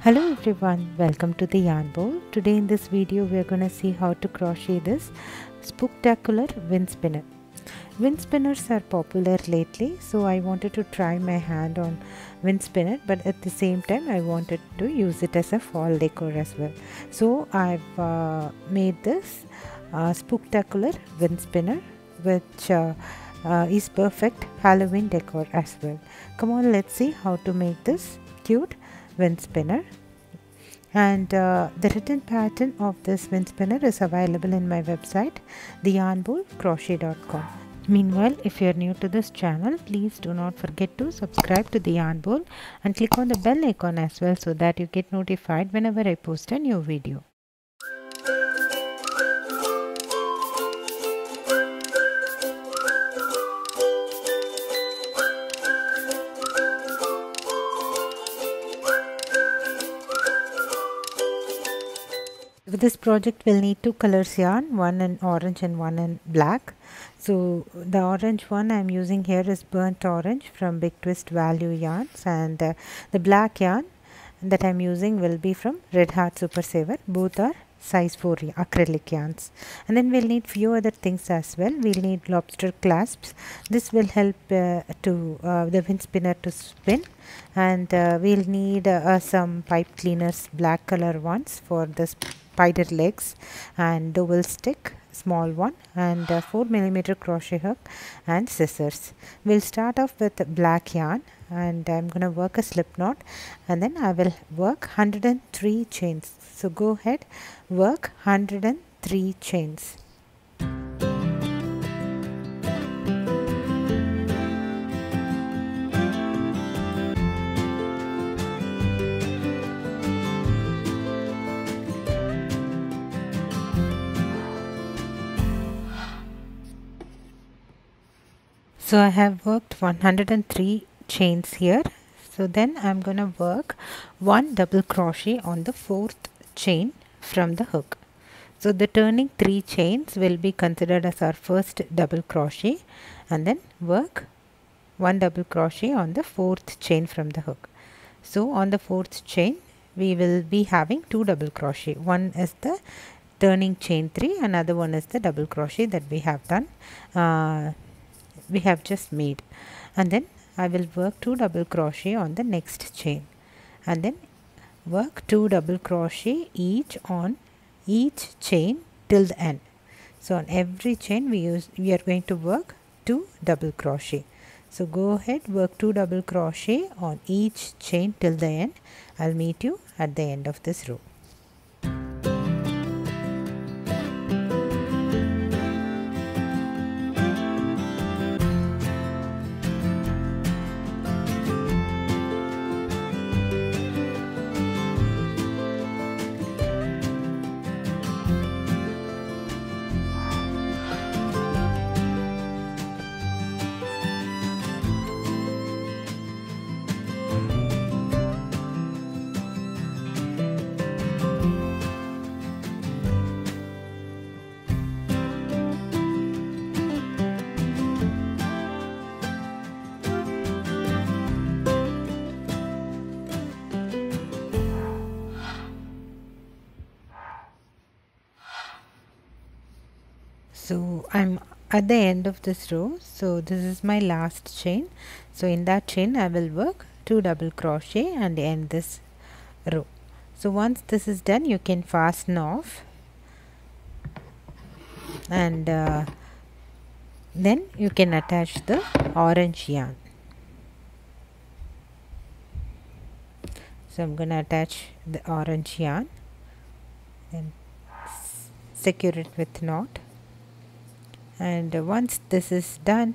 Hello everyone, welcome to the Yarn Bowl. Today in this video we are going to see how to crochet this spooktacular wind spinner. Wind spinners are popular lately, so I wanted to try my hand on wind spinner, but at the same time I wanted to use it as a fall decor as well. So I've made this spooktacular wind spinner, which is perfect Halloween decor as well. Come on, let's see how to make this cute wind spinner. And the written pattern of this wind spinner is available in my website, theyarnbowlcrochet.com. Meanwhile, if you are new to this channel, please do not forget to subscribe to the Yarn Bowl and click on the bell icon as well, so that you get notified whenever I post a new video. For this project we'll need two colors yarn, one in orange and one in black. So the orange one I'm using here is burnt orange from Big Twist Value Yarns, and the black yarn that I'm using will be from Red Heart Super Saver. Both are size 4 acrylic yarns. And then we'll need few other things as well. We'll need lobster clasps. This will help the wind spinner to spin. And we'll need some pipe cleaners, black color ones for the spider legs, and dowel stick, small one, and 4mm crochet hook and scissors. We'll start off with black yarn, and I'm going to work a slip knot, and then I will work 103 chains. So go ahead, work 103 chains. So I have worked 103 chains here. So then I'm going to work one double crochet on the 4th chain from the hook. So the turning 3 chains will be considered as our first double crochet, and then work one double crochet on the 4th chain from the hook. So on the 4th chain we will be having two double crochet. One is the turning chain 3, another one is the double crochet that we have done. We have just made, and then I will work two double crochet on the next chain, and then work two double crochet each on each chain till the end. So on every chain we are going to work two double crochet. So go ahead, work two double crochet on each chain till the end. I'll meet you at the end of this row. So I'm at the end of this row. So this is my last chain. So in that chain I will work two double crochet and end this row. So once this is done, you can fasten off, and then you can attach the orange yarn. So I'm going to attach the orange yarn and secure it with knot. And once this is done,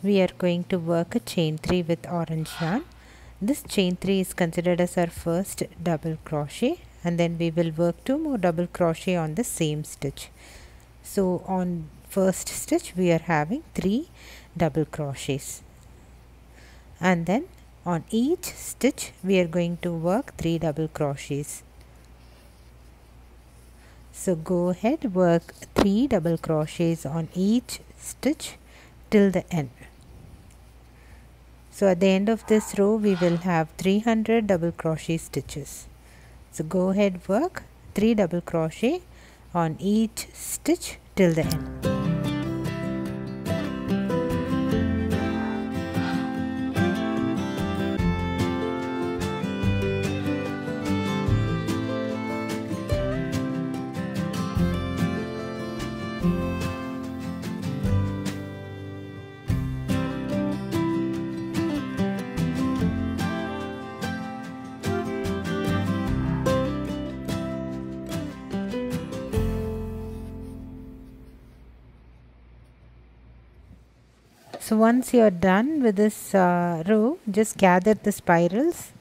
we are going to work a chain 3 with orange yarn. This chain 3 is considered as our first double crochet, and then we will work two more double crochet on the same stitch. So on first stitch we are having 3 double crochets, and then on each stitch we are going to work 3 double crochets. So go ahead, work 3 double crochets on each stitch till the end. So at the end of this row we will have 300 double crochet stitches. So go ahead, work 3 double crochet on each stitch till the end. So once you are done with this row, just gather the spirals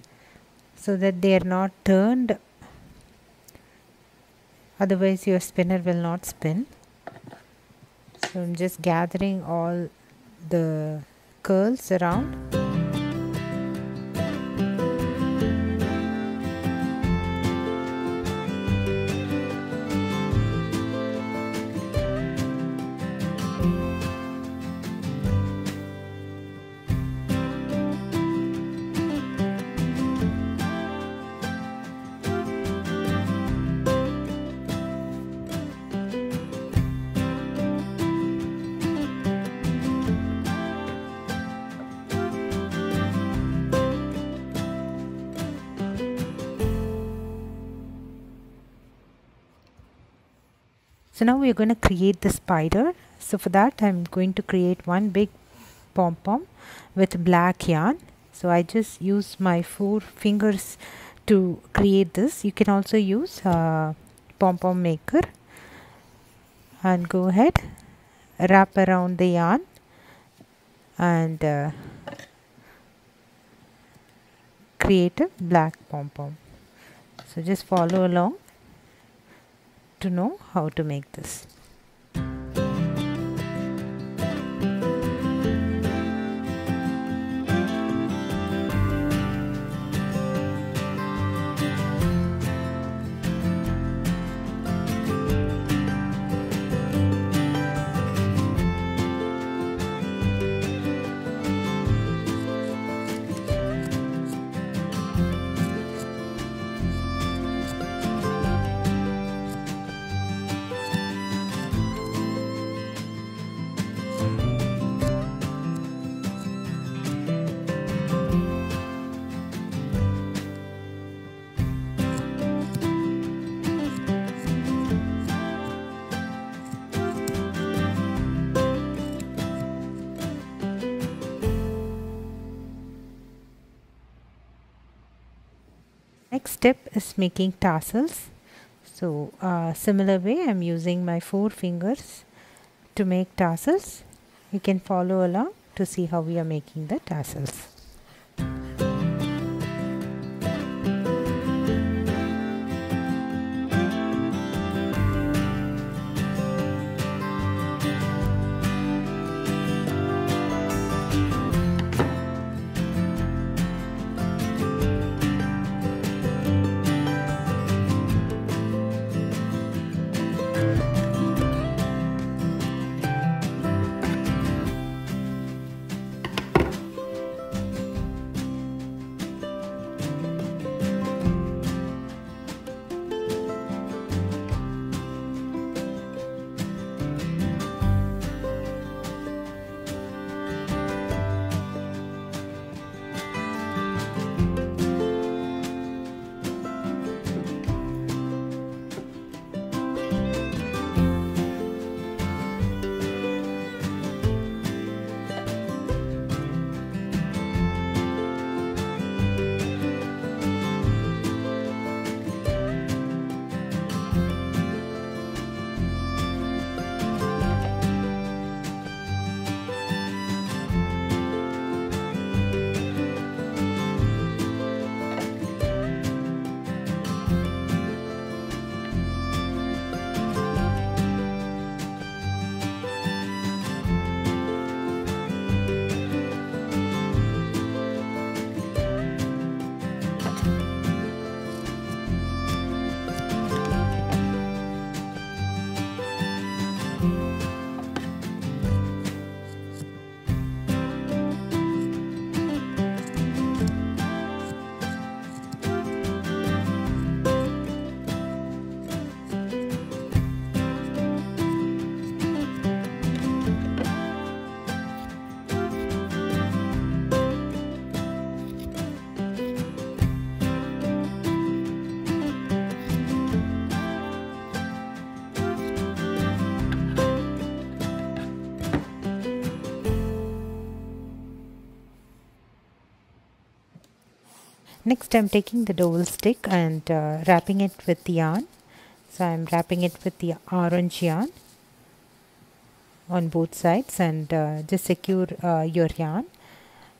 so that they are not turned, otherwise your spinner will not spin. So I'm just gathering all the curls around. So now we are going to create the spider. So for that I'm going to create one big pom-pom with black yarn. So I just use my 4 fingers to create this. You can also use pom-pom maker, and go ahead, wrap around the yarn and create a black pom-pom. So just follow along to know how to make this. Next step is making tassels. So similar way I am using my 4 fingers to make tassels. You can follow along to see how we are making the tassels. Next I'm taking the dowel stick and wrapping it with yarn. So I'm wrapping it with the orange yarn on both sides, and just secure your yarn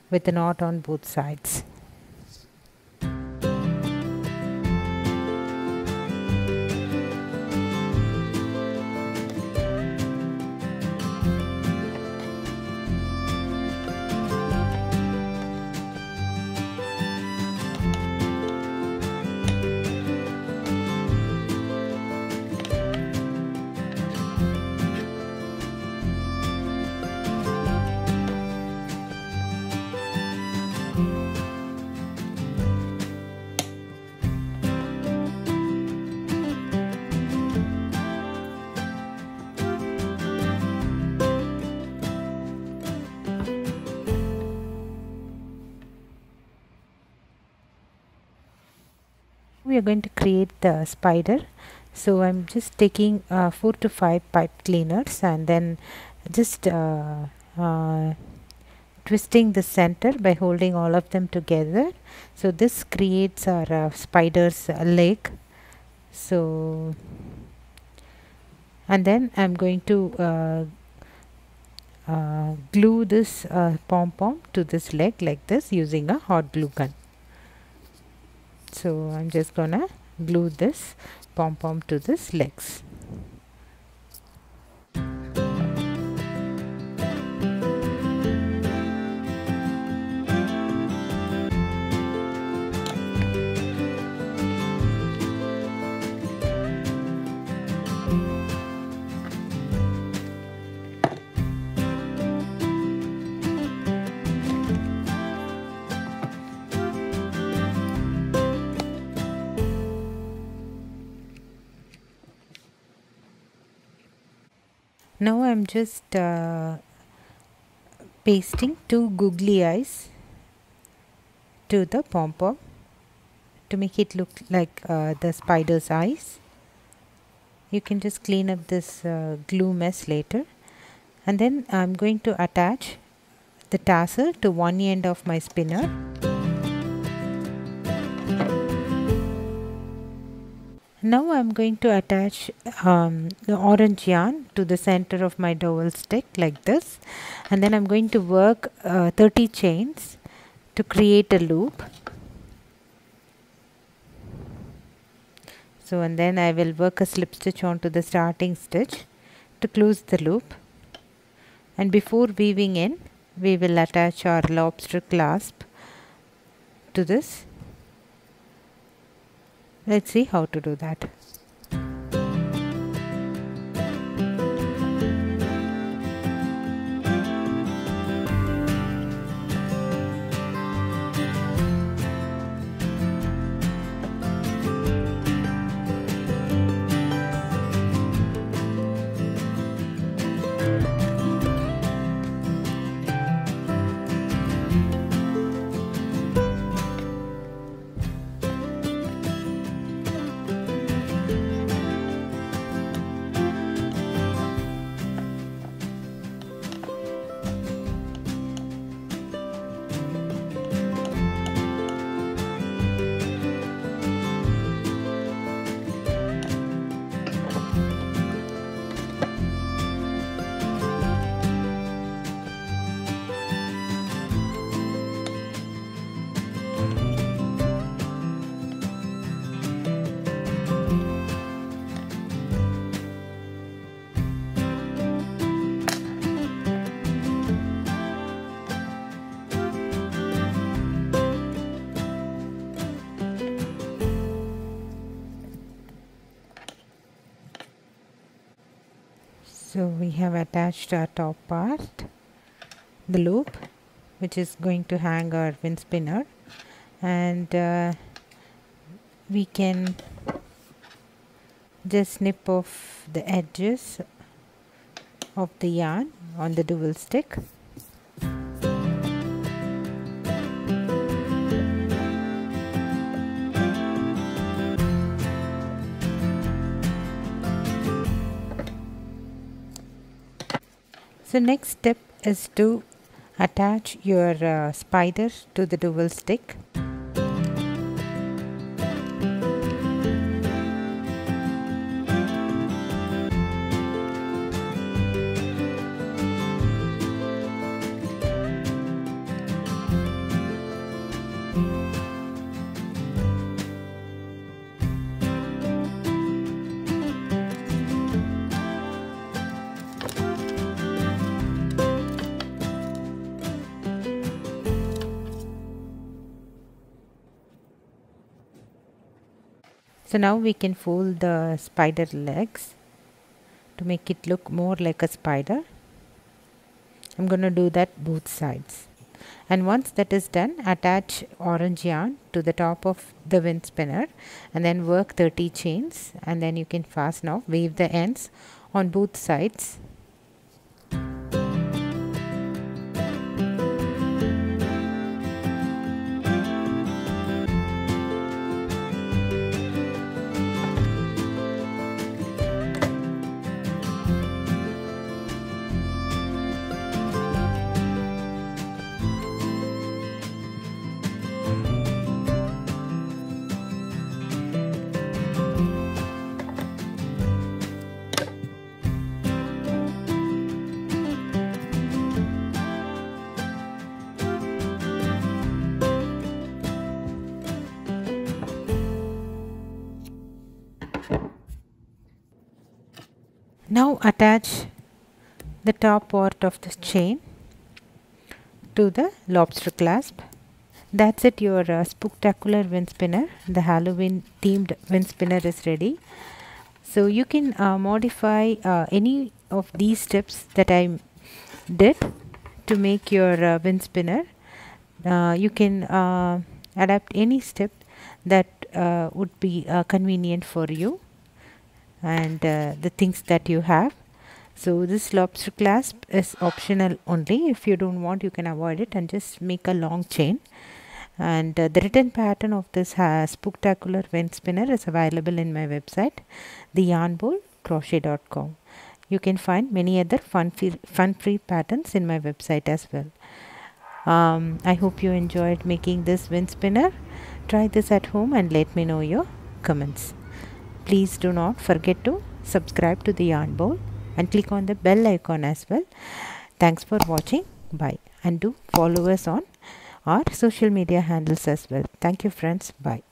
with a knot on both sides. We are going to create the spider. So I'm just taking 4 to 5 pipe cleaners and then just twisting the center by holding all of them together. So this creates our spider's leg. So, and then I'm going to glue this pom-pom to this leg like this using a hot glue gun. So I'm just gonna glue this pom-pom to this legs. Now I'm just pasting 2 googly eyes to the pom-pom to make it look like the spider's eyes. You can just clean up this glue mess later. And then I'm going to attach the tassel to one end of my spinner. Now I'm going to attach the orange yarn to the center of my dowel stick like this, and then I'm going to work 30 chains to create a loop. So, and then I will work a slip stitch onto the starting stitch to close the loop, and before weaving in we will attach our lobster clasp to this. Let's see how to do that. So we have attached our top part, the loop, which is going to hang our wind spinner, and we can just snip off the edges of the yarn on the dowel stick. So next step is to attach your spider to the dowel stick. So now we can fold the spider legs to make it look more like a spider. I'm going to do that both sides. And once that is done, attach orange yarn to the top of the wind spinner and then work 30 chains, and then you can fasten off, weave the ends on both sides. Now attach the top part of the chain to the lobster clasp. That's it, your spectacular wind spinner. The Halloween themed wind spinner is ready. So you can modify any of these steps that I did to make your wind spinner. You can adapt any step that would be convenient for you and the things that you have. So this lobster clasp is optional only. If you don't want, you can avoid it and just make a long chain. And the written pattern of this spectacular wind spinner is available in my website, theyarnbowlcrochet.com. You can find many other fun-free patterns in my website as well. I hope you enjoyed making this wind spinner. Try this at home and let me know your comments. Please do not forget to subscribe to the Yarn Bowl and click on the bell icon as well. Thanks for watching. Bye. And do follow us on our social media handles as well. Thank you, friends. Bye.